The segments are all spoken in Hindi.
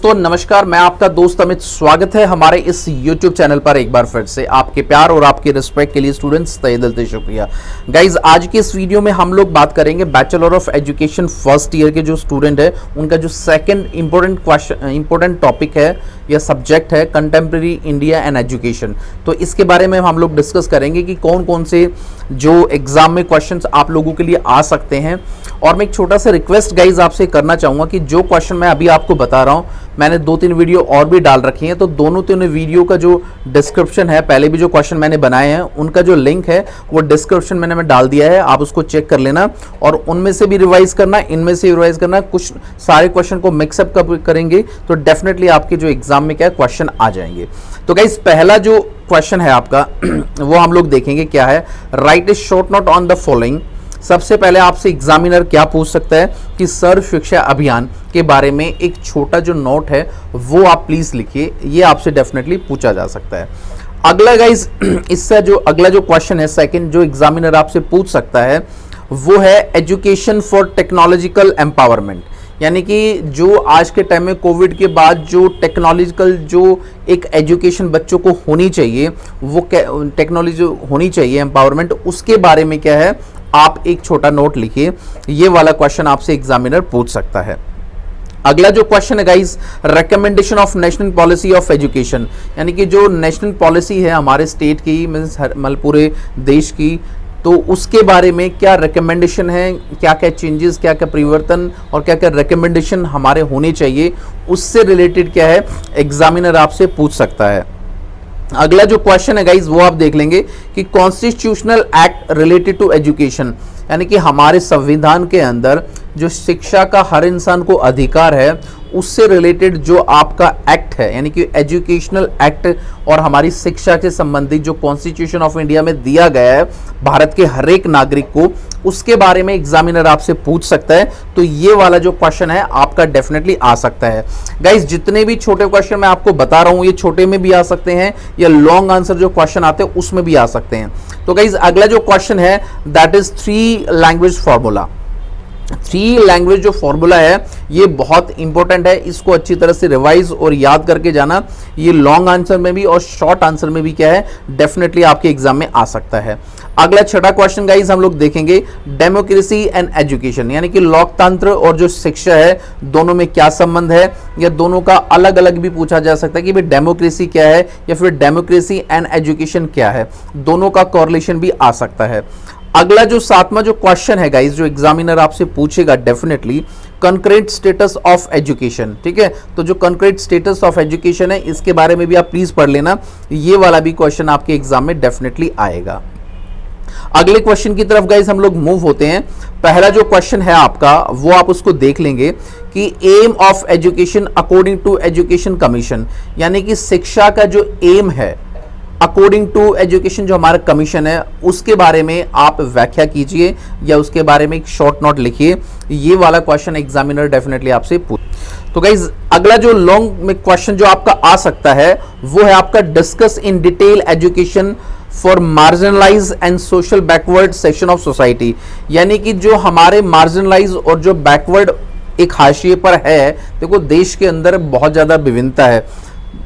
दोस्तों नमस्कार, मैं आपका दोस्त अमित। स्वागत है हमारे इस YouTube चैनल पर एक बार फिर से। आपके प्यार और आपके रिस्पेक्ट के लिए स्टूडेंट्स तहे दिल से शुक्रिया। गाइज, आज की इस वीडियो में हम लोग बात करेंगे bachelor of education first year के जो स्टूडेंट है उनका जो सेकंड इंपॉर्टेंट टॉपिक है या सब्जेक्ट है कंटेम्प्रेरी इंडिया एंड एजुकेशन। तो इसके बारे में हम लोग डिस्कस करेंगे कि कौन कौन से जो एग्जाम में क्वेश्चंस आप लोगों के लिए आ सकते हैं। और मैं एक छोटा सा रिक्वेस्ट गाइज आपसे करना चाहूँगा कि जो क्वेश्चन मैं अभी आपको बता रहा हूँ, मैंने 2-3 तीन और भी डाल रखी हैं, तो दोनों तीनों वीडियो का जो डिस्क्रिप्शन है, पहले भी जो क्वेश्चन मैंने बनाए हैं उनका जो लिंक है वो डिस्क्रिप्शन में मैं डाल दिया है। आप उसको चेक कर लेना और उनमें से भी रिवाइज करना, इनमें से रिवाइज करना। कुछ सारे क्वेश्चन को मिक्सअप करेंगे तो डेफिनेटली आपके जो एग्जाम में क्या क्वेश्चन आ जाएंगे। तो गाइस, पहला जो क्वेश्चन है आपका वो हम लोग देखेंगे क्या है। Right A short note on the following. सबसे पहले आपसे एग्जामिनर क्या पूछ सकता है कि सर्व शिक्षा अभियान के बारे में एक छोटा जो नोट है वो आप प्लीज लिखिए। ये आपसे डेफिनेटली पूछा जा सकता है। अगला गाइज, इससे जो अगला जो क्वेश्चन है सेकंड जो एग्जामिनर आपसे पूछ सकता है वो है एजुकेशन फॉर टेक्नोलॉजिकल एम्पावरमेंट। यानी कि जो आज के टाइम में कोविड के बाद जो टेक्नोलॉजिकल जो एक एजुकेशन बच्चों को होनी चाहिए, वो टेक्नोलॉजी होनी चाहिए एम्पावरमेंट, उसके बारे में क्या है आप एक छोटा नोट लिखिए। ये वाला क्वेश्चन आपसे एग्जामिनर पूछ सकता है। अगला जो क्वेश्चन है guys, recommendation of national policy of education. यानी कि जो नेशनल पॉलिसी है हमारे स्टेट की, मींस पूरे देश की, तो उसके बारे में क्या रिकमेंडेशन है, क्या क्या चेंजेस, क्या क्या परिवर्तन और क्या क्या रिकमेंडेशन हमारे होने चाहिए, उससे रिलेटेड क्या है एग्जामिनर आपसे पूछ सकता है। अगला जो क्वेश्चन है गाइज वो आप देख लेंगे कि constitutional act related to education. यानी कि हमारे संविधान के अंदर जो शिक्षा का हर इंसान को अधिकार है उससे रिलेटेड जो आपका एक्ट है, यानी कि एजुकेशनल एक्ट और हमारी शिक्षा से संबंधित जो कॉन्स्टिट्यूशन ऑफ इंडिया में दिया गया है भारत के हर एक नागरिक को, उसके बारे में एग्जामिनर आपसे पूछ सकता है। तो ये वाला जो क्वेश्चन है आपका डेफिनेटली आ सकता है। गाइज, जितने भी छोटे क्वेश्चन मैं आपको बता रहा हूं ये छोटे में भी आ सकते हैं या लॉन्ग आंसर जो क्वेश्चन आते हैं उसमें भी आ सकते हैं। तो गाइज, अगला जो क्वेश्चन है that is 3 language formula. 3 language जो फॉर्मूला है ये बहुत इंपॉर्टेंट है, इसको अच्छी तरह से रिवाइज और याद करके जाना। ये लॉन्ग आंसर में भी और शॉर्ट आंसर में भी क्या है डेफिनेटली आपके एग्जाम में आ सकता है। अगला छठा क्वेश्चन गाइज हम लोग देखेंगे डेमोक्रेसी एंड एजुकेशन। यानी कि लोकतंत्र और जो शिक्षा है दोनों में क्या संबंध है, या दोनों का अलग अलग भी पूछा जा सकता है कि भाई डेमोक्रेसी क्या है या फिर डेमोक्रेसी एंड एजुकेशन क्या है, दोनों का कोरिलेशन भी आ सकता है। अगला जो 7वां जो क्वेश्चन है गाइस जो एग्जामिनर आपसे पूछेगा definitely concrete status of education. ठीक है, तो जो कंक्रीट स्टेटस ऑफ एजुकेशन है इसके बारे में भी आप प्लीज पढ़ लेना। ये वाला भी क्वेश्चन आपके एग्जाम में डेफिनेटली आएगा। अगले क्वेश्चन की तरफ गाइस हम लोग मूव होते हैं। पहला जो क्वेश्चन है आपका वो आप उसको देख लेंगे कि aim of education according to education commission. यानी कि शिक्षा का जो एम है अकॉर्डिंग टू एजुकेशन जो हमारा कमीशन है उसके बारे में आप व्याख्या कीजिए या उसके बारे में एक शॉर्ट नोट लिखिए। ये वाला क्वेश्चन एग्जामिनर डेफिनेटली आपसे पूछ। तो गाइज, अगला जो लॉन्ग में क्वेश्चन जो आपका आ सकता है वो है आपका discuss in detail education for marginalise and social backward section of society. यानी कि जो हमारे मार्जिनलाइज और जो बैकवर्ड एक हाशिए पर है, देखो देश के अंदर बहुत ज्यादा विभिन्नता है,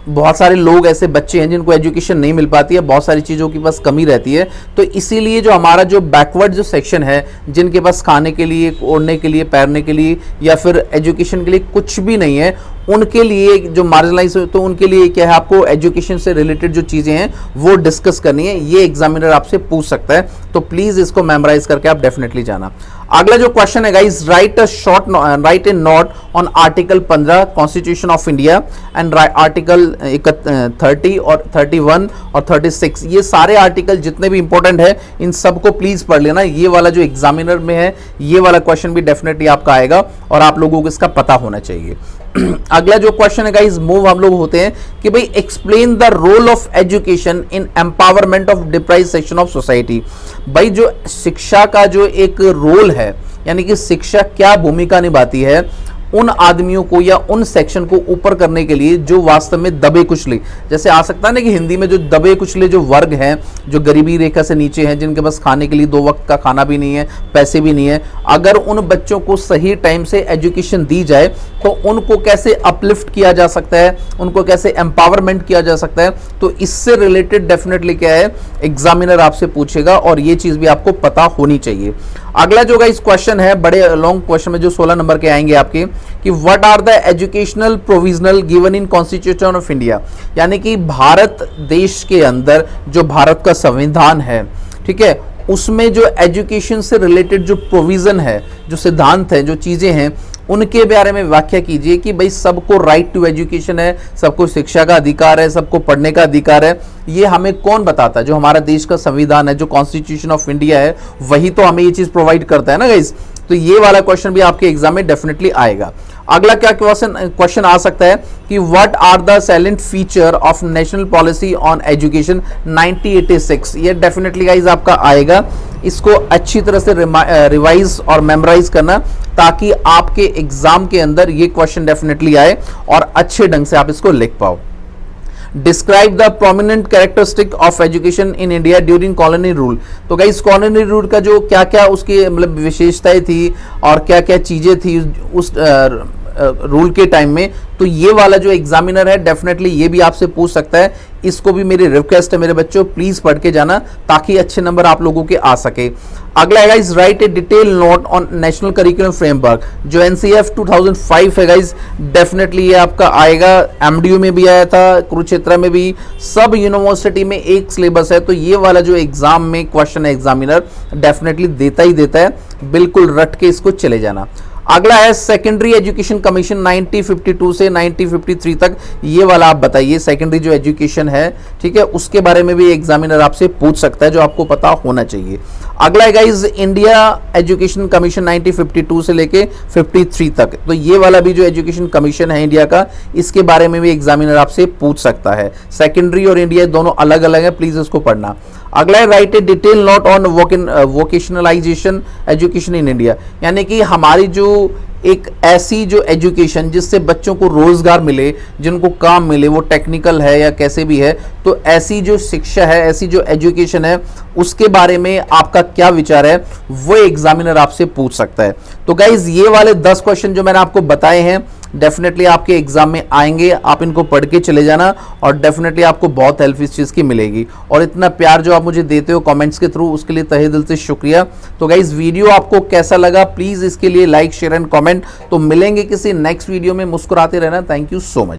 बहुत सारे लोग ऐसे बच्चे हैं जिनको एजुकेशन नहीं मिल पाती है, बहुत सारी चीज़ों की बस कमी रहती है। तो इसीलिए जो हमारा जो बैकवर्ड जो सेक्शन है, जिनके पास खाने के लिए, ओढ़ने के लिए, पैरने के लिए या फिर एजुकेशन के लिए कुछ भी नहीं है, उनके लिए जो मार्जिनलाइज हो तो उनके लिए क्या है आपको एजुकेशन से रिलेटेड जो चीज़ें हैं वो डिस्कस करनी है। ये एग्जामिनर आपसे पूछ सकता है, तो प्लीज इसको मेमोराइज करके आप डेफिनेटली जाना। अगला जो क्वेश्चन है guys, right A note on article 15 constitution of India and article 30 और 31 और 36। ये सारे आर्टिकल जितने भी इंपॉर्टेंट है इन सबको प्लीज पढ़ लेना। ये वाला जो एग्जामिनर में है ये वाला क्वेश्चन भी डेफिनेटली आपका आएगा और आप लोगों को इसका पता होना चाहिए। अगला जो क्वेश्चन है गाइस मूव हम लोग होते हैं कि भाई explain the role of education in empowerment of deprived section of society. भाई जो शिक्षा का जो एक रोल है, यानी कि शिक्षा क्या भूमिका निभाती है उन आदमियों को या उन सेक्शन को ऊपर करने के लिए जो वास्तव में दबे कुचले, जैसे आ सकता है ना कि हिंदी में जो दबे कुचले जो वर्ग हैं, जो गरीबी रेखा से नीचे हैं, जिनके पास खाने के लिए 2 वक्त का खाना भी नहीं है, पैसे भी नहीं है, अगर उन बच्चों को सही टाइम से एजुकेशन दी जाए तो उनको कैसे अपलिफ्ट किया जा सकता है, उनको कैसे एम्पावरमेंट किया जा सकता है, तो इससे रिलेटेड डेफिनेटली क्या है एग्जामिनर आपसे पूछेगा और ये चीज भी आपको पता होनी चाहिए। अगला जो गाइस क्वेश्चन है, बड़े लॉन्ग क्वेश्चन में जो 16 नंबर के आएंगे आपके, कि what are the educational provisional given in constitution of India, यानी कि भारत देश के अंदर जो भारत का संविधान है, ठीक है, उसमें जो एजुकेशन से रिलेटेड जो प्रोविजन है, जो सिद्धांत है, जो चीजें हैं, उनके बारे में व्याख्या कीजिए कि भाई सबको राइट टू एजुकेशन है, सबको शिक्षा का अधिकार है, सबको पढ़ने का अधिकार है। ये हमें कौन बताता है? जो हमारा देश का संविधान है, जो कॉन्स्टिट्यूशन ऑफ इंडिया है, वही तो हमें ये चीज प्रोवाइड करता है ना गाइस। तो ये वाला क्वेश्चन भी आपके एग्जाम में डेफिनेटली आएगा। अगला क्या क्वेश्चन आ सकता है कि what are the salient feature of national policy on education 1986, ये डेफिनेटली गाइस आपका आएगा। इसको अच्छी तरह से रिवाइज और मेमोराइज करना, ताकि आपके एग्जाम के अंदर ये क्वेश्चन डेफिनेटली आए और अच्छे ढंग से आप इसको लिख पाओ। Describe the prominent characteristic of education in India during colony rule. तो गाइस कॉलोनी रूल का जो क्या क्या उसकी मतलब विशेषताएं थी और क्या क्या चीजें थी उस रूल के टाइम में, तो ये वाला जो एग्जामिनर है डेफिनेटली ये भी आपसे पूछ सकता है। इसको भी मेरी रिक्वेस्ट है मेरे बच्चों, प्लीज पढ़ के जाना ताकि अच्छे नंबर आप लोगों के आ सके। अगला है guys, right A detail note on national curriculum framework, जो एनसीएफ 2005 है गाइस, डेफिनेटली ये आपका आएगा। एमडीयू में भी आया था, कुरुक्षेत्र में भी, सब यूनिवर्सिटी में एक सिलेबस है। तो ये वाला जो एग्जाम में क्वेश्चन है एग्जामिनर डेफिनेटली देता ही देता है, बिल्कुल रट के इसको चले जाना। अगला है सेकेंडरी एजुकेशन कमीशन 1952 से 1953 तक, ये वाला आप बताइए सेकेंडरी जो एजुकेशन है, ठीक है, उसके बारे में भी एग्जामिनर आपसे पूछ सकता है, जो आपको पता होना चाहिए। अगला है गाइस इंडिया एजुकेशन कमीशन 1952 से लेके 53 तक, तो ये वाला भी जो एजुकेशन कमीशन है इंडिया का, इसके बारे में भी एग्जामिनर आपसे पूछ सकता है। सेकेंडरी और इंडिया दोनों अलग अलग है, प्लीज इसको पढ़ना। अगला है right A detail note on vocationalisation education in India, यानी कि हमारी जो एक ऐसी जो एजुकेशन जिससे बच्चों को रोजगार मिले, जिनको काम मिले, वो टेक्निकल है या कैसे भी है, तो ऐसी जो शिक्षा है, ऐसी जो एजुकेशन है, उसके बारे में आपका क्या विचार है, वो एग्जामिनर आपसे पूछ सकता है। तो गाइज ये वाले 10 क्वेश्चन जो मैंने आपको बताए हैं डेफिनेटली आपके एग्जाम में आएंगे, आप इनको पढ़ के चले जाना और डेफिनेटली आपको बहुत हेल्प इस चीज़ की मिलेगी। और इतना प्यार जो आप मुझे देते हो कमेंट्स के थ्रू, उसके लिए तहे दिल से शुक्रिया। तो गाइज वीडियो आपको कैसा लगा, प्लीज़ इसके लिए लाइक शेयर एंड कमेंट। तो मिलेंगे किसी नेक्स्ट वीडियो में, मुस्कुराते रहना। Thank you so much.